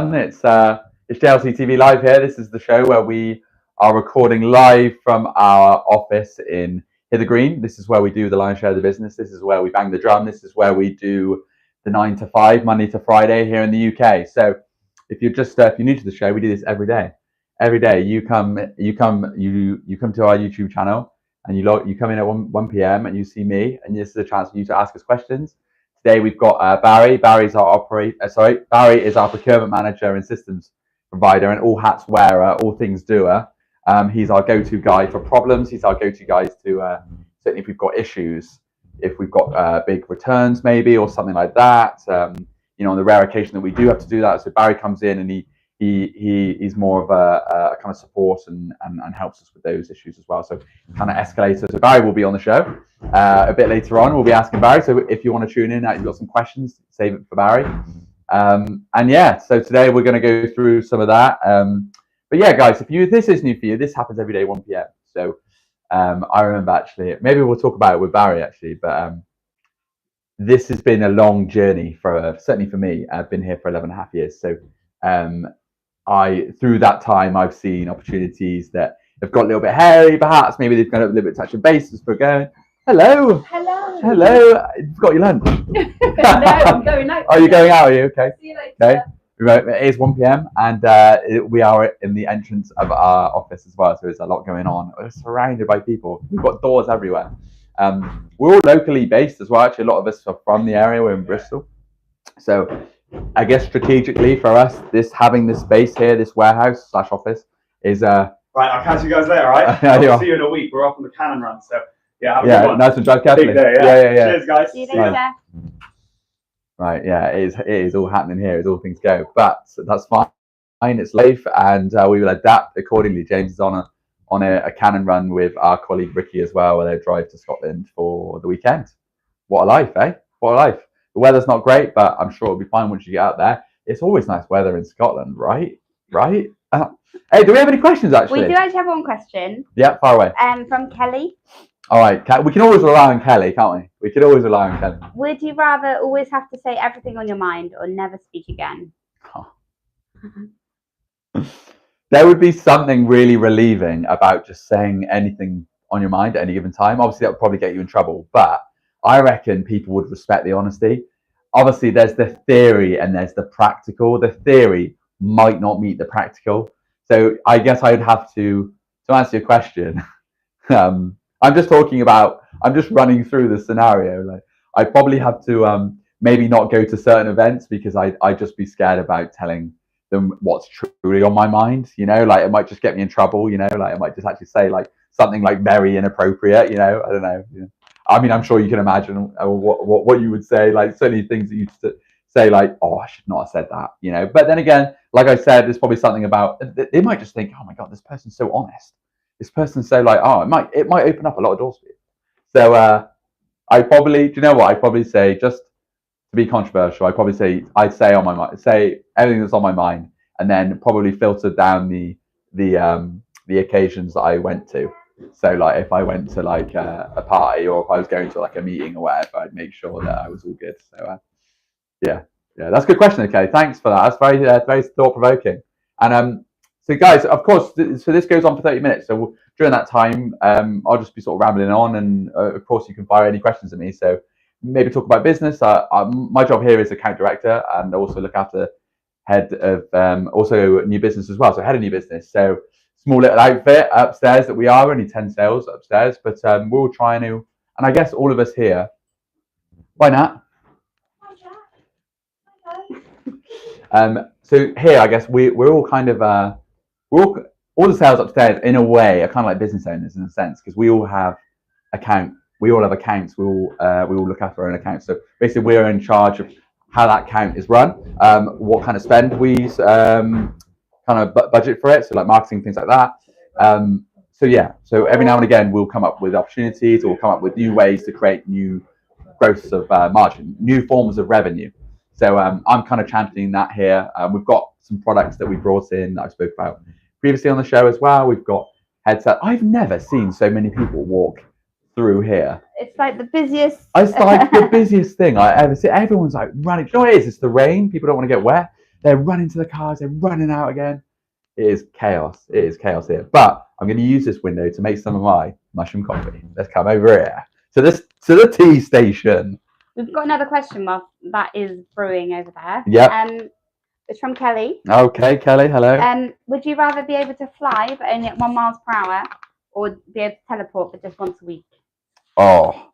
It's JLC TV Live here. This is the show where we are recording live from our office in Hither Green. This is where we do the lion's share of the business. This is where we bang the drum. This is where we do the 9 to 5, Monday to Friday here in the UK. So if you're new to the show, we do this every day. Every day you come to our YouTube channel and you come in at 1 p.m. and you see me, and this is a chance for you to ask us questions. Today we've got Barry. Barry is our procurement manager and systems provider and all hats wearer, all things doer. He's our go-to guy for problems. He's our go-to guy to certainly if we've got issues, if we've got big returns maybe or something like that. On the rare occasion that we do have to do that, so Barry comes in and he's more of a kind of support and helps us with those issues as well. So kind of escalator. So Barry will be on the show a bit later on. We'll be asking Barry. So if you want to tune in, you've got some questions, save it for Barry. So today we're going to go through some of that. But yeah, guys, if this is new for you, this happens every day 1 p.m. So I remember actually, maybe we'll talk about it with Barry actually, but this has been a long journey certainly for me. I've been here for 11.5 years. So through that time, I've seen opportunities that have got a little bit hairy, perhaps. Maybe they've got a little bit touching base as we're going. Hello. You've got your lunch. No, I'm going out. Oh, you're going out, are you? Okay. See you later. Okay. Right, it is 1 p.m. and we are in the entrance of our office as well. So there's a lot going on. We're surrounded by people. We've got doors everywhere. We're all locally based as well. Actually, a lot of us are from the area. We're in Bristol. So I guess strategically for us, having this space here, this warehouse / office is right. I'll catch you guys later, right? I'll see you in a week. We're off on the cannon run, so have a good one. Nice to drive carefully. Big day, yeah. Cheers, guys. See you later. Right, yeah, it is all happening here as all things go, but that's fine. It's live, and we will adapt accordingly. James is on a cannon run with our colleague Ricky as well, where they drive to Scotland for the weekend. What a life, eh? What a life. The weather's not great, but I'm sure it'll be fine once you get out there. It's always nice weather in Scotland, right? Hey, do we have any questions actually? We do actually have one question. Yeah, far away. From Kelly. All right, we can always rely on Kelly, can't we? We can always rely on Kelly. Would you rather always have to say everything on your mind or never speak again? Oh. There would be something really relieving about just saying anything on your mind at any given time. Obviously, that would probably get you in trouble, but I reckon people would respect the honesty. Obviously, there's the theory and there's the practical. The theory might not meet the practical. So I guess I would have to answer your question. I'm just running through the scenario. Like I probably have to maybe not go to certain events because I'd just be scared about telling them what's truly on my mind. Like it might just get me in trouble. Like I might just actually say like something like very inappropriate. I don't know. I mean, I'm sure you can imagine what you would say. Like certainly things that you'd say like, oh, I should not have said that. But then again, like I said, there's probably something about they might just think, oh my God, this person's so honest. This person's so like, oh, it might open up a lot of doors for you. So I'd probably say, just to be controversial, I'd say on my mind, say everything that's on my mind, and then probably filter down the occasions that I went to. So like if I went to like a party or if I was going to like a meeting or whatever, I'd make sure that I was all good. So yeah, that's a good question. Okay, thanks for that. That's very thought provoking. And so guys, of course, so this goes on for 30 minutes. So during that time, I'll just be sort of rambling on, and of course you can fire any questions at me. So maybe talk about business. My job here is account director, and also look after head of also new business as well. So head of new business. So small little outfit upstairs that we are, only 10 sales upstairs, but we're all trying to, and I guess all of us here. Why not? So here, I guess we're all kind of all the sales upstairs in a way are kind of like business owners in a sense, because we all have accounts. We all look after our own accounts. So basically, we're in charge of how that account is run, what kind of spend we kind of budget for it. So like marketing, things like that. So every now and again, we'll come up with opportunities, or we'll come up with new ways to create new growths of margin, new forms of revenue. So I'm kind of championing that here. We've got some products that we brought in that I spoke about previously on the show as well. We've got headset. I've never seen so many people walk through here. It's like the busiest. It's like the busiest thing I ever see. Everyone's like running. You know what it is? It's the rain. People don't want to get wet. They're running to the cars. They're running out again. It is chaos. It is chaos here. But I'm going to use this window to make some of my mushroom coffee. Let's come over here to the tea station. We've got another question while that is brewing over there. Yep. It's from Kelly. Okay, Kelly. Hello. Would you rather be able to fly but only at 1 mile per hour, or be able to teleport but just once a week? Oh,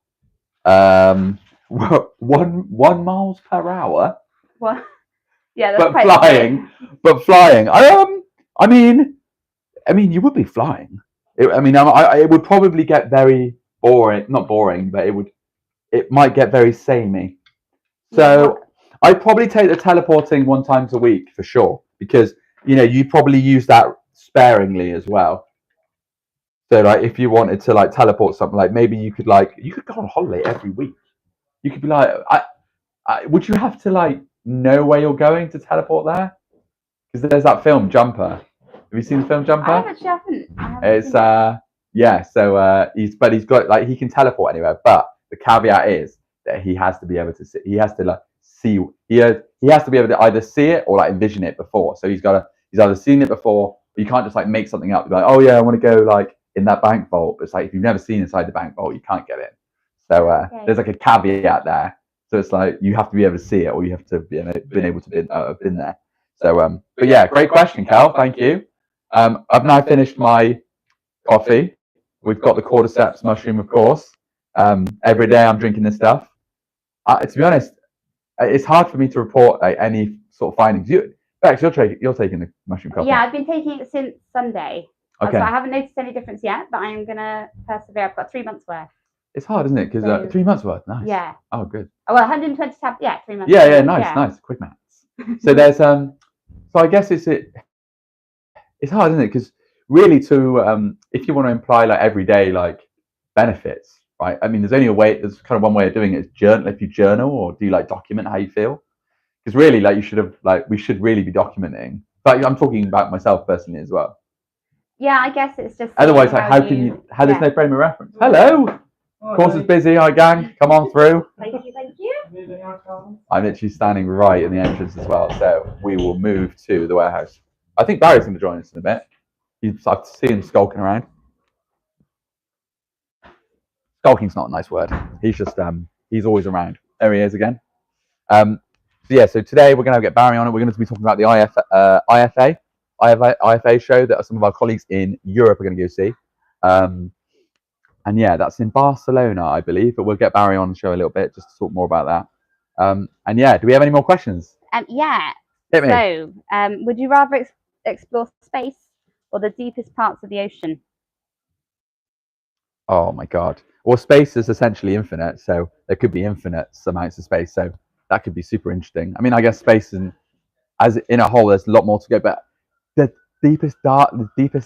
1 miles per hour. Well, yeah, that's but flying. I mean, you would be flying. It would probably get very boring. Not boring, but it might get very samey. So I'd probably take the teleporting 1 time a week for sure, because you probably use that sparingly as well. So like, if you wanted to like teleport something, like maybe you could go on holiday every week. You could be like, would you have to like know where you're going to teleport there? Because there's that film Jumper. Have you seen the film Jumper? I actually haven't. It's yeah. So he's got like, he can teleport anywhere, but the caveat is that he has to be able to see. He has to like see. He has to be able to either see it or like envision it before. So he's either seen it before. Or you can't just like make something up. Be like, oh yeah, I want to go like in that bank vault. But it's like, if you've never seen inside the bank vault, you can't get in. So there's like a caveat there. So it's like you have to be able to see it, or you have to been able to have been there. So but yeah, great question, Cal. Thank you. I've now finished my coffee. We've got the cordyceps mushroom, of course. Every day I'm drinking this stuff. To be honest, it's hard for me to report any sort of findings. Bex, you're taking the mushroom coffee. Yeah, I've been taking it since Sunday. Okay. So I haven't noticed any difference yet, but I am gonna persevere. I've got 3 months worth. It's hard, isn't it? Because 3 months worth. Nice. Yeah. Oh, good. Oh, well, 120 tab. Yeah, 3 months. Yeah, nice. Quick maths. So there's so I guess it's hard, isn't it? Because really, if you want to imply like everyday like benefits, right? I mean, there's only a way. There's kind of one way of doing it. Is journal. If you journal or do you like document how you feel? Because really, like we should really be documenting. But I'm talking about myself personally as well. Yeah, I guess it's just. Otherwise, like, how there's no frame of reference? Hello. Of course, it's busy. Hi, gang. Come on through. Thank you. I'm literally standing right in the entrance as well, so we will move to the warehouse. I think Barry's going to join us in a bit. I've seen him skulking around. Skulking's not a nice word. He's just he's always around. There he is again. So today we're going to get Barry on it. We're going to be talking about the IFA show that some of our colleagues in Europe are going to go see. And yeah, that's in Barcelona, I believe. But we'll get Barry on the show a little bit just to talk more about that. And yeah, do we have any more questions? Yeah. Hit me. So, would you rather explore space or the deepest parts of the ocean? Oh my God. Well, space is essentially infinite, so there could be infinite amounts of space. So that could be super interesting. I mean, I guess space as in a whole, there's a lot more to go, but the deepest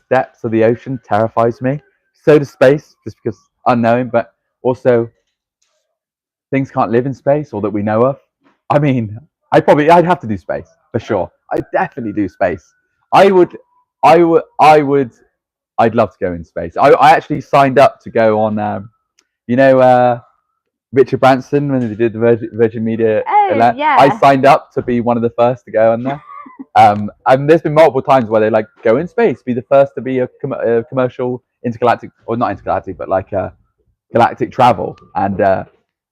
depths of the ocean terrifies me. So does space, just because unknown, but also things can't live in space, or that we know of. I mean, I'd have to do space for sure. I'd definitely do space. I'd love to go in space. I actually signed up to go on, Richard Branson when they did the Virgin Media. Oh, yeah. I signed up to be one of the first to go on there. And there's been multiple times where they like go in space, be the first to be a commercial intergalactic, or not intergalactic, but like galactic travel. And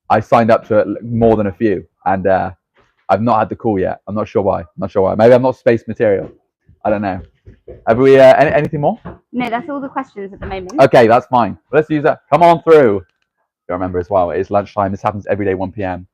I signed up to it more than a few, and I've not had the call yet. I'm not sure why. Maybe I'm not space material. I don't know. Have we anything more? No, that's all the questions at the moment. Okay, that's fine. Let's use that. Come on through. You remember as well, it is lunchtime. This happens every day, 1 p.m.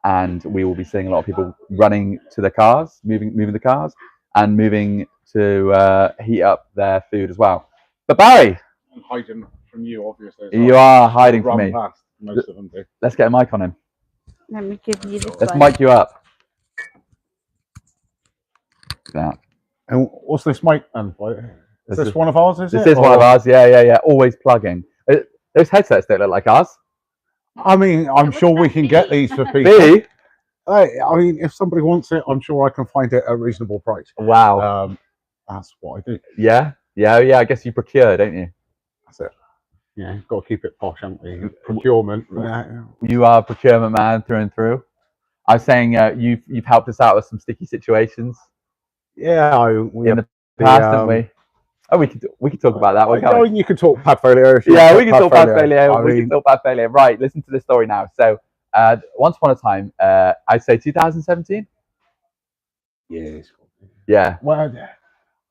And we will be seeing a lot of people running to the cars, moving the cars, and moving to heat up their food as well. But Barry, I'm hiding from you, obviously. You are hiding from me. Past, most of them do. Let's get a mic on him. Let me give you this Let's one. mic you up. Yeah. And what's this mic then? Is this one of ours? This is one of ours. Yeah. Always plugging. Those headsets don't look like ours. I mean, I'm sure we can get these for people. Really? I mean, if somebody wants it, I'm sure I can find it at a reasonable price. Wow. That's what I do. Yeah. I guess you procure, don't you? That's it. Yeah, got to keep it posh, haven't we? Procurement. You are a procurement man through and through. I was saying you've helped us out with some sticky situations Yeah, in the past, haven't we? Oh, we could talk about that one. I mean, you could talk padfolio. Yeah, we can talk padfolio. We can talk padfolio. Right, listen to the story now. So, once upon a time, I'd say 2017. Yes. Yeah. Well,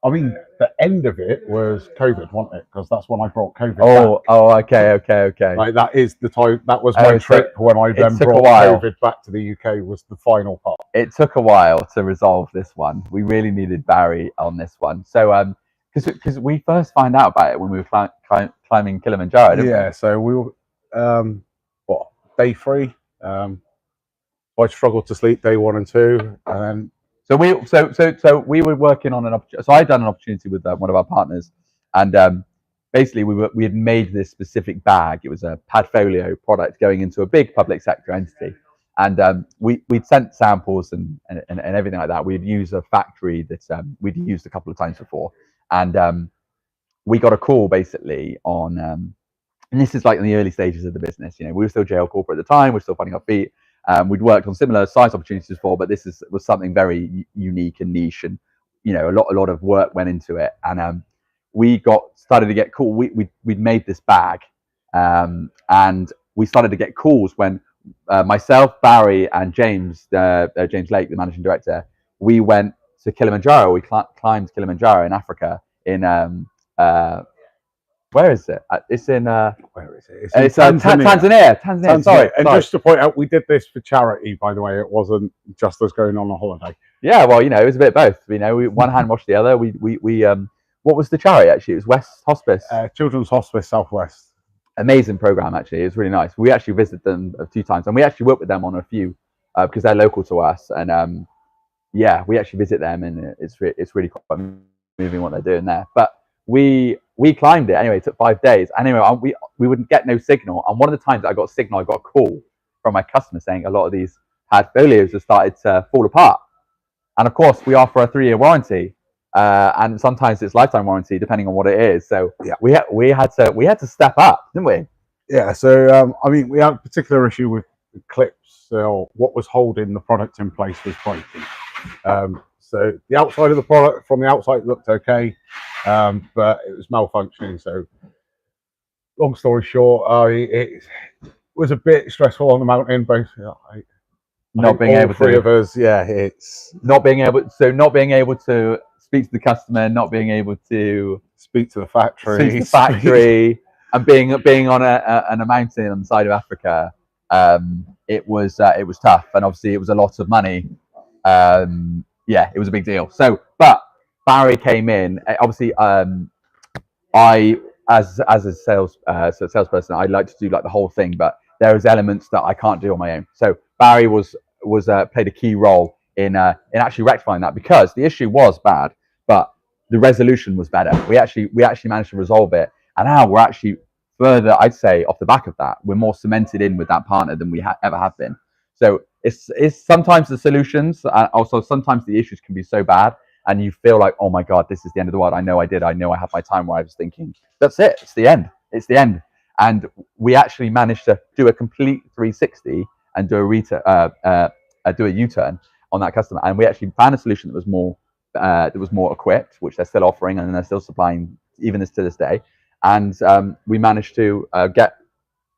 I mean, the end of it was COVID, wasn't it? Because that's when I brought COVID back. Oh, okay. Like that is the time. That was my trip when I then brought COVID back to the UK. Was the final part. It took a while to resolve this one. We really needed Barry on this one. So, because we first found out about it when we were climbing Kilimanjaro, didn't we? Yeah. So we were day 3. I struggled to sleep day 1 and 2, and then. So we were working on an opportunity. So I'd done an opportunity with one of our partners, and basically we had made this specific bag. It was a padfolio product going into a big public sector entity, and we'd sent samples and everything like that. We'd used a factory that we'd used a couple of times before, and we got a call basically on. And this is like in the early stages of the business. You know, we were still JL Corporate at the time. We're still finding our feet. We'd worked on similar size opportunities before, but this was something very unique and niche, and you know, a lot of work went into it. And we started to get call. We'd made this bag, and we started to get calls when myself, Barry, and James Lake, the managing director, we went to Kilimanjaro. We climbed Kilimanjaro in Africa. Where is it? It's in. Where is it? It's Tanzania. Sorry. And just to point out, we did this for charity, by the way. It wasn't just us going on a holiday. Yeah, well, you know, it was a bit of both. You know, one hand washed the other. We what was the charity actually? It was West Hospice. Children's Hospice Southwest. Amazing program actually. It was really nice. We actually visited them a few times, and we actually worked with them on a few because they're local to us. And yeah, we actually visit them, and it's really quite moving what they're doing there. But we climbed it anyway. It took 5 days. Anyway, we wouldn't get no signal. And one of the times that I got a signal, I got a call from my customer saying a lot of these padfolios have started to fall apart. And of course, we offer a 3-year warranty, and sometimes it's lifetime warranty depending on what it is. So yeah, we had to step up, didn't we? Yeah. So I mean, we had a particular issue with the clips. So what was holding the product in place was breaking. So the outside of the product from the outside looked okay, but it was malfunctioning. So long story short, it was a bit stressful on the mountain, both. Not being able to. Three of us, yeah, it's not being able to speak to the customer, not being able to speak to the factory, and being on a mountain on the side of Africa. It was tough, and obviously it was a lot of money. Yeah, it was a big deal. So, but Barry came in. Obviously, I as a salesperson, I like to do like the whole thing, but there is elements that I can't do on my own. So Barry played a key role in actually rectifying that, because the issue was bad, but the resolution was better. We actually managed to resolve it, and now we're actually further, I'd say, off the back of that. We're more cemented in with that partner than we ever have been. So it's sometimes the solutions, also sometimes the issues can be so bad, and you feel like, oh my God, this is the end of the world. I know I have my time where I was thinking, that's it, it's the end. And we actually managed to do a complete 360 and do a U-turn on that customer, and we actually found a solution that was more equipped, which they're still offering and they're still supplying even to this day. And we managed to get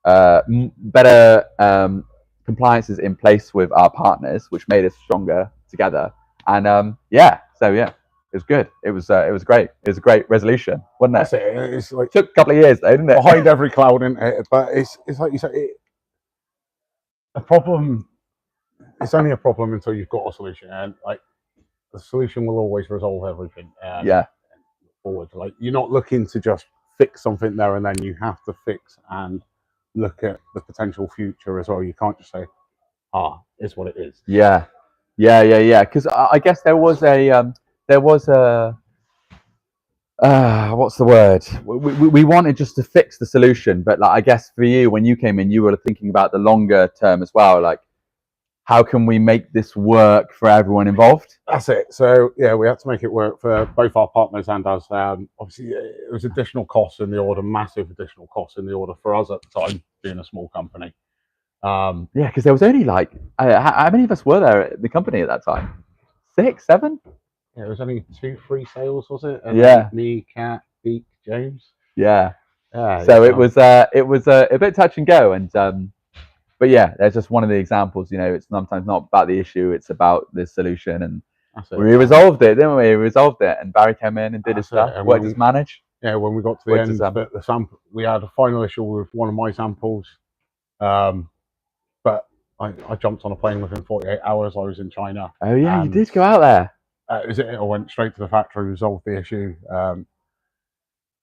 better compliances in place with our partners, which made us stronger together. And it was good. It was great. It was a great resolution, wasn't it? That's it. It's like, it took a couple of years though, didn't it? Behind every cloud, but it's like you say, a problem. It's only a problem until you've got a solution, and like the solution will always resolve everything. Yeah. Forward, like you're not looking to just fix something there and then. You have to fix and look at the potential future as well. You can't just say, it's what it is. Yeah. Because I guess there was a what's the word? We wanted just to fix the solution, but like, I guess for you, when you came in, you were thinking about the longer term as well. Like, how can we make this work for everyone involved? That's it. So yeah, we had to make it work for both our partners and us. Obviously, it was additional costs in the order, massive additional costs in the order for us at the time, being a small company. Yeah, because there was only like how many of us were there at the company at that time? 6, 7? Yeah, it was only 2, 3 sales, was it? And Yeah. Me, Kat, Beak, James. Yeah. Yeah. So it was a bit touch and go, and but yeah, there's just one of the examples. You know, it's sometimes not about the issue; it's about the solution, and we resolved it, didn't we? We resolved it, and Barry came in and did his stuff. And Worked as manage. Yeah, when we got to the end, the sample, we had a final issue with one of my samples, but I jumped on a plane within 48 hours. I was in China. Oh yeah, you did go out there. I went straight to the factory, resolved the issue.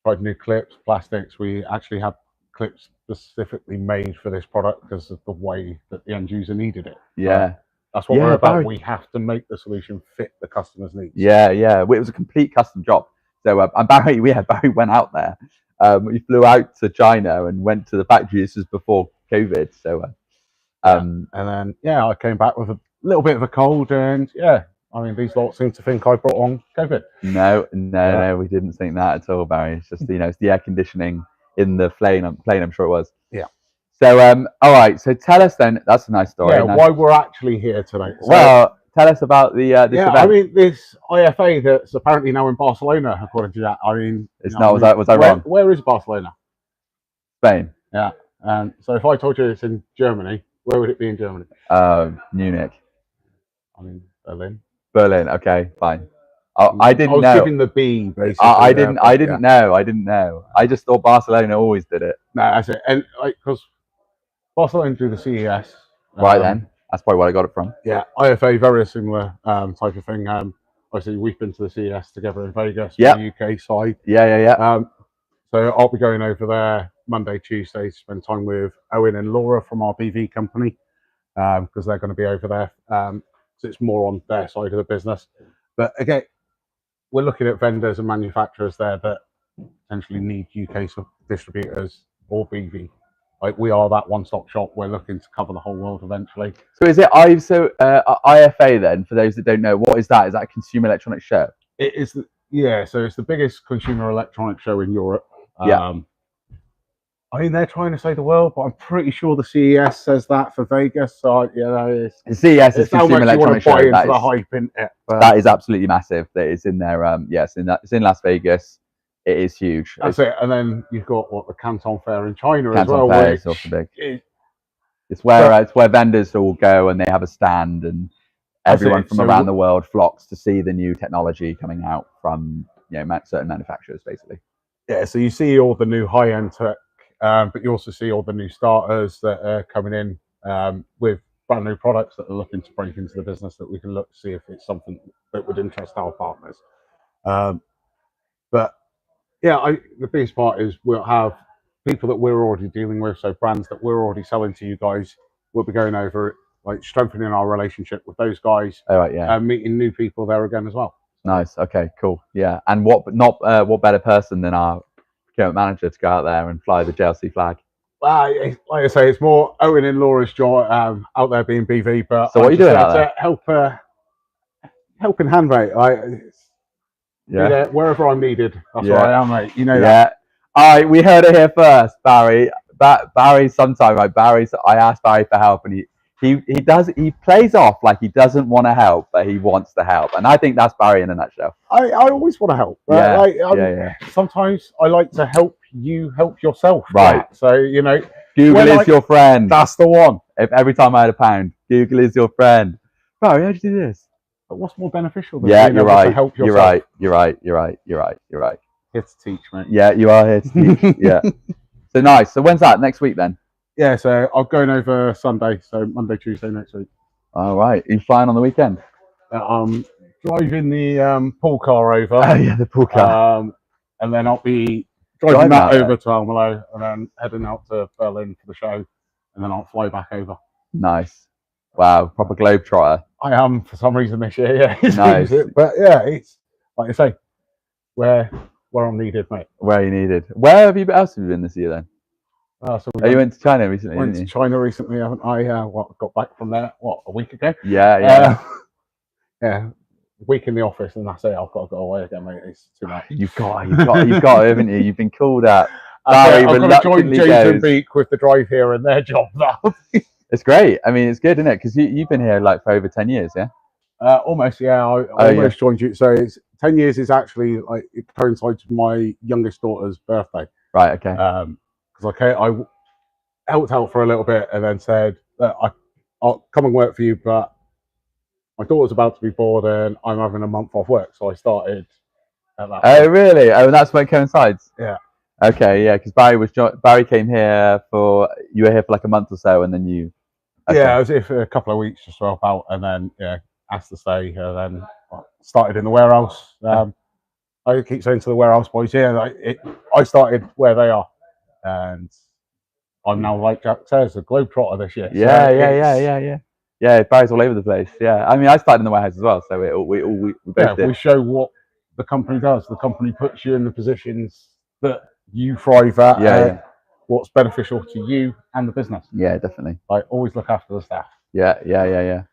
Tried new clips, plastics. We actually had clips specifically made for this product because of the way that the end user needed it. Yeah. That's what we're about. We have to make the solution fit the customer's needs. Yeah, yeah. It was a complete custom job. So and Barry went out there. We flew out to China and went to the factory. This was before COVID. So, and then I came back with a little bit of a cold, and I mean, these lot seem to think I brought on COVID. No, we didn't think that at all, Barry. It's just it's the air conditioning in the plane. I'm sure it was. Yeah. So all right. So tell us then. That's a nice story. Yeah, why we're actually here today. So, well, tell us about the this event. I mean, this IFA that's apparently now in Barcelona, according to that. I mean, it's not. Was I wrong? Where is Barcelona? Spain. Yeah. And so if I told you it's in Germany, where would it be in Germany? Munich. I mean, Berlin. Berlin. Okay, fine. I didn't know. I was giving the B basically. I didn't know. I just thought Barcelona always did it. No, that's it. And because Barcelona do the CES. Right then. That's probably where I got it from. Yeah, IFA, very similar type of thing. Obviously, we've been to the CES together in Vegas, on the UK side. Yeah. So I'll be going over there Monday, Tuesday to spend time with Owen and Laura from our BV company because they're going to be over there. So it's more on their side of the business. But again, we're looking at vendors and manufacturers there that potentially need UK distributors or BV. Like we are that one-stop shop. We're looking to cover the whole world eventually. So is it IFA then? For those that don't know, what is that? Is that a consumer electronics show? It is. So it's the biggest consumer electronics show in Europe. I mean, they're trying to say the world, but I'm pretty sure the CES says that for Vegas. So the CES is consumer electronics show. Into the hype in it. That is absolutely massive. That is in there. It's in Las Vegas. It is huge. That's it. And then you've got the Canton Fair in China as well. Canton Fair is also big. It's where vendors all go and they have a stand, and everyone from around the world flocks to see the new technology coming out from certain manufacturers, basically. Yeah. So you see all the new high-end tech, but you also see all the new starters that are coming in with brand new products that are looking to break into the business that we can look to see if it's something that would interest our partners. But the biggest part is we'll have people that we're already dealing with, so brands that we're already selling to you guys. We'll be going over, like strengthening our relationship with those guys. All right, yeah. And meeting new people there again as well. Nice. Okay, cool. Yeah. And what better person than our procurement manager to go out there and fly the JLC flag? Well, like I say, it's more Owen and Laura's job out there being BV. But so what are you doing out there? Helping hand, mate. Wherever I'm needed, that's where I am, mate. You know that. All right, we heard it here first, Barry. Barry, sometimes, I asked Barry for help, and he plays off like he doesn't want to help, but he wants to help, and I think that's Barry in a nutshell. I always want to help. Sometimes I like to help you help yourself. Right. So Google is your friend. That's the one. Every time I had £1, Google is your friend. Barry, how'd you do this? But what's more beneficial than you're right. To help yourself? You're right. Here to teach, mate. Yeah, you are here to teach. Yeah. So nice. So when's that? Next week then? Yeah, so I'm going over Sunday, so Monday, Tuesday next week. All right. Are you flying on the weekend? Driving the pool car over. Oh yeah, the pool car. And then I'll be driving that over to Almelo and then heading out to Berlin for the show, and then I'll fly back over. Nice. Wow, proper globetrotter. I am for some reason this year, yeah. Nice. But yeah, it's like I say, where I'm needed, mate. Where you needed. Where else have you been this year then? You went to China recently, went to China recently, haven't I? Got back from there, a week ago? Yeah. A week in the office and that's it. I've got to go away again, mate. It's too much. You've got, haven't you? You've been called up. I've got to join James and Beak with the drive here and their job. It's great. I mean, it's good, isn't it? Because you've been here like for over 10 years, yeah? Almost, yeah. I almost joined you. So it's 10 years is actually like it coincides with my youngest daughter's birthday. Right. Okay. Because I helped out for a little bit and then said that I'll come and work for you, but my daughter's about to be born and I'm having a month off work, so I started at that point. Really? Oh, that's when it coincides. Yeah. Okay. Yeah, because Barry came here you were here for like a month or so, and then you. Okay. Yeah, I was here for a couple of weeks just to help out, and then asked to stay, and then started in the warehouse. I keep saying to the warehouse boys, I started where they are, and I'm now, like Jack says, a globetrotter this year. Yeah, Barry's all over the place. Yeah, I mean, I started in the warehouse as well, so we both did. We show what the company does. The company puts you in the positions that you thrive at. What's beneficial to you and the business. Yeah, definitely. Like, always look after the staff. Yeah.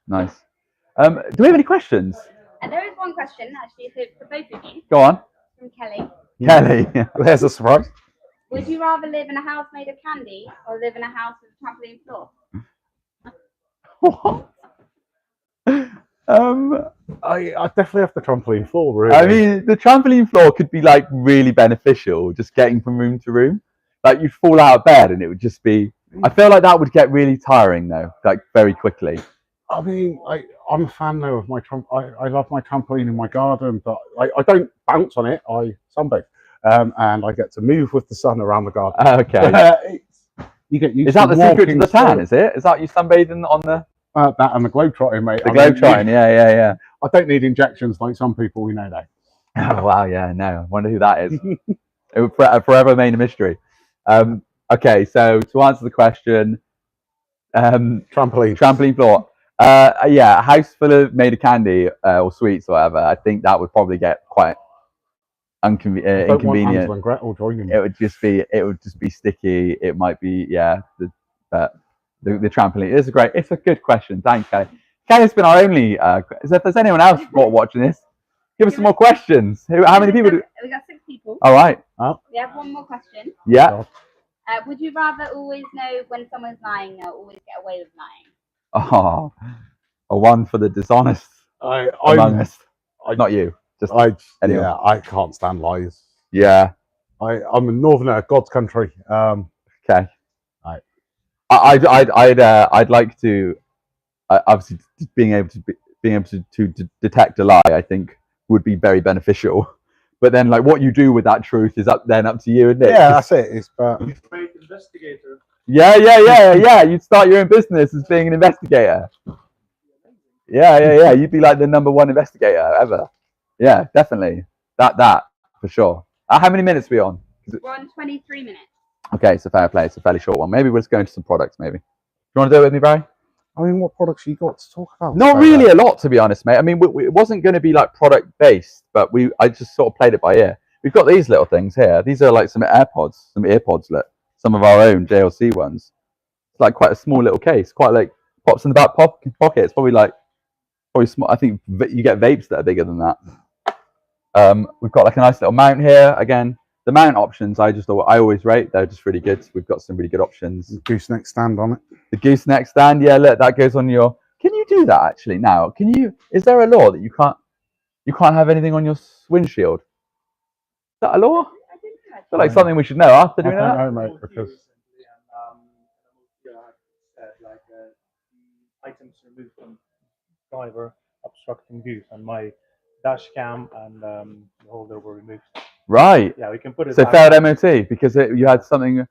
Nice. Do we have any questions? There is one question actually for both of you. Go on. From Kelly. Kelly, there's a surprise. Would you rather live in a house made of candy or live in a house with a trampoline floor? What? I definitely have the trampoline floor, really. I mean, the trampoline floor could be like really beneficial, just getting from room to room. Like, you'd fall out of bed and it would just be. I feel like that would get really tiring though, like very quickly. I mean, I'm a fan though of my I love my trampoline in my garden, but I don't bounce on it. I sunbathe, and I get to move with the sun around the garden. Okay. You get used. Is that the secret to the tan? Is it? Is that you sunbathing on the? That and the globetrotting, mate. The globetrotting, yeah. I don't need injections like some people we know now. Oh wow, yeah, no. I wonder who that is. It would forever remain a mystery. Okay, so to answer the question, trampoline floor. A house full of made of candy or sweets or whatever. I think that would probably get quite inconvenient. It would just be sticky. It might be the trampoline. It's a good question. Thanks, Kelly. Kelly's been our only. If there's anyone else watching this, give us some more questions. How many people? We got 6 people. All right. We have one more question. Yeah. Would you rather always know when someone's lying or always get away with lying? Oh, a one for the dishonest among us. Not you. Just anyone. Yeah, I can't stand lies. Yeah. I'm a northerner, God's country. Okay. I'd like to obviously being able to detect a lie, I think would be very beneficial. But then, like, what you do with that truth is up to you, isn't it? Yeah, that's it. It's great investigator. Yeah. You'd start your own business as being an investigator. Yeah. You'd be like the #1 investigator ever. Yeah, definitely. That for sure. How many minutes are we on? We're on 23 minutes. Okay, so fair play. It's a fairly short one. Maybe we'll just go into some products. Maybe. Do you want to do it with me, Barry? I mean, what products you got to talk about? Not really a lot, to be honest, mate. I mean, it wasn't going to be like product based, but I just sort of played it by ear. We've got these little things here. These are like some AirPods, some earpods. Look, some of our own JLC ones. It's like quite a small little case. Quite like pops in the back pocket. It's probably small. I think you get vapes that are bigger than that. We've got like a nice little mount here. Again, the mount options I always rate. They're just really good. We've got some really good options. Gooseneck stand on it. The gooseneck stand, yeah. Look, that goes on your. Can you do that actually now? Can you? Is there a law that you can't have anything on your windshield? Is that a law? I feel like something we should know after doing that. I don't know, mate, because items removed from driver obstructing views, and my dash cam and the holder were removed. Right. Yeah, we can put it. So failed MOT because you had something.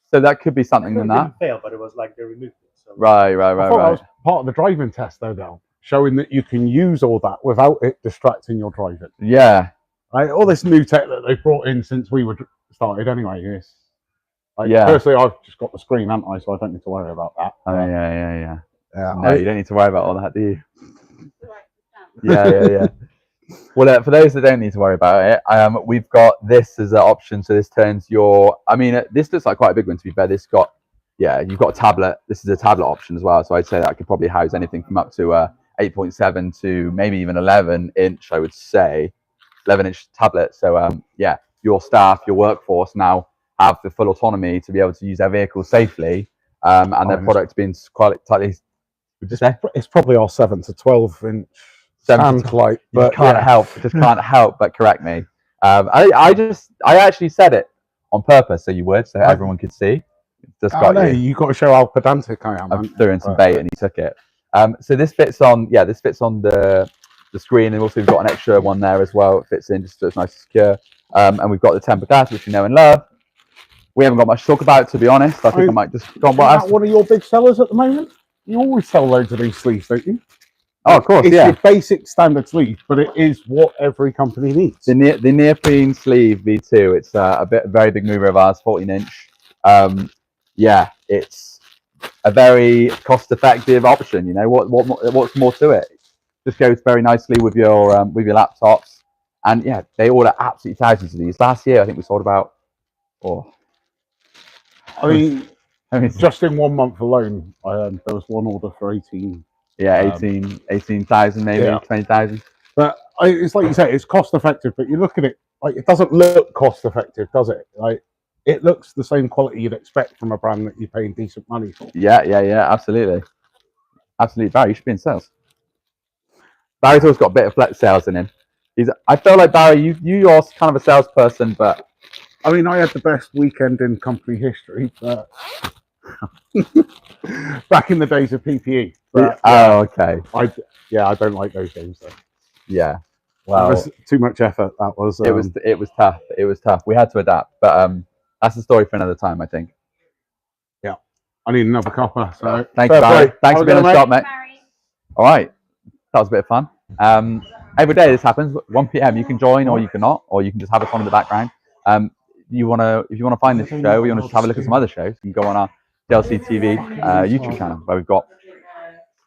So that could be something than that. Didn't fail, but it was like they removed it. So Right. I thought that was part of the driving test, though, showing that you can use all that without it distracting your driving. Yeah. All this new tech that they've brought in since we were started, anyway. Yes. Yeah. Personally, I've just got the screen, haven't I? So I don't need to worry about that. Oh yeah. No, you don't need to worry about all that, do you? Yeah. Well, for those that don't need to worry about it, we've got this as an option. So this turns your. I mean, this looks like quite a big one to be fair. You've got a tablet. This is a tablet option as well. So I'd say that could probably house anything from up to 8.7 to maybe even 11-inch. I would say 11-inch tablet. So your staff, your workforce now have the full autonomy to be able to use their vehicles safely and their product's been quite tightly. It's probably our 7 to 12 inch 7 to 12. light, but just can't help but correct me. I actually said it on purpose so you would, so everyone could see. Just got you. You've got to show how pedantic I am. I threw in some bait and he took it. So this fits on, this fits on the screen, and also we've got an extra one there as well. It fits in just so it's nice and secure. And we've got the tempered glass, which you know and love. We haven't got much to talk about, to be honest. I think I might just go on. Is one of your big sellers at the moment? You always sell loads of these sleeves, don't you? Oh, of course, it's your basic standard sleeve, but it is what every company needs. The neoprene sleeve V2. It's a very big mover of ours, 14-inch. It's a very cost-effective option. You know what's more to it? Just goes very nicely with your laptops, and they order absolutely thousands of these. Last year, I think we sold about. I mean, just in 1 month alone, there was one order for 18. Yeah, 18,000 maybe 20,000. But it's like you say, it's cost effective. But you look at it, like it doesn't look cost effective, does it? Like it looks the same quality you'd expect from a brand that you're paying decent money for. Yeah, absolutely. Barry, you should be in sales. Barry's always got a bit of flex sales in him. I feel like Barry, you're kind of a salesperson, but I mean, I had the best weekend in company history, but back in the days of PPE. But, okay. I don't like those games though. Yeah. Well, it was too much effort. That was. It was tough. It was tough. We had to adapt, but that's a story for another time, I think. Yeah. I need another copper. So thanks, Barry. Thanks for being on the shop, mate. All right. That was a bit of fun. Every day this happens. 1 p.m. You can join, or you cannot, or you can just have us on in the background. If you wanna find this show, or you wanna just have a look at some other shows, you can go on our JLC TV YouTube channel where we've got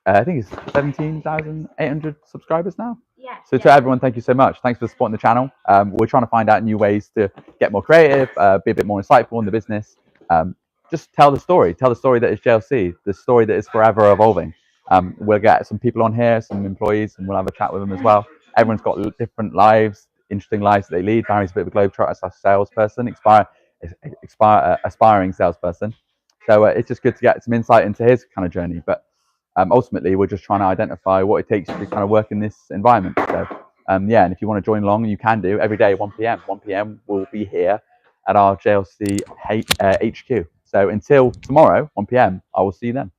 I think it's 17,800 subscribers now. Yeah. So to everyone, thank you so much. Thanks for supporting the channel. We're trying to find out new ways to get more creative, be a bit more insightful in the business. Just tell the story that is JLC, the story that is forever evolving. We'll get some people on here, some employees, and we'll have a chat with them as well. Everyone's got different lives, interesting lives that they lead. Barry's a bit of a globetrotter, a salesperson, aspiring salesperson. So it's just good to get some insight into his kind of journey. But ultimately, we're just trying to identify what it takes to kind of work in this environment. So and if you want to join along, you can do every day, 1 p.m. 1 p.m. we'll be here at our JLC HQ. So until tomorrow, 1 p.m, I will see you then.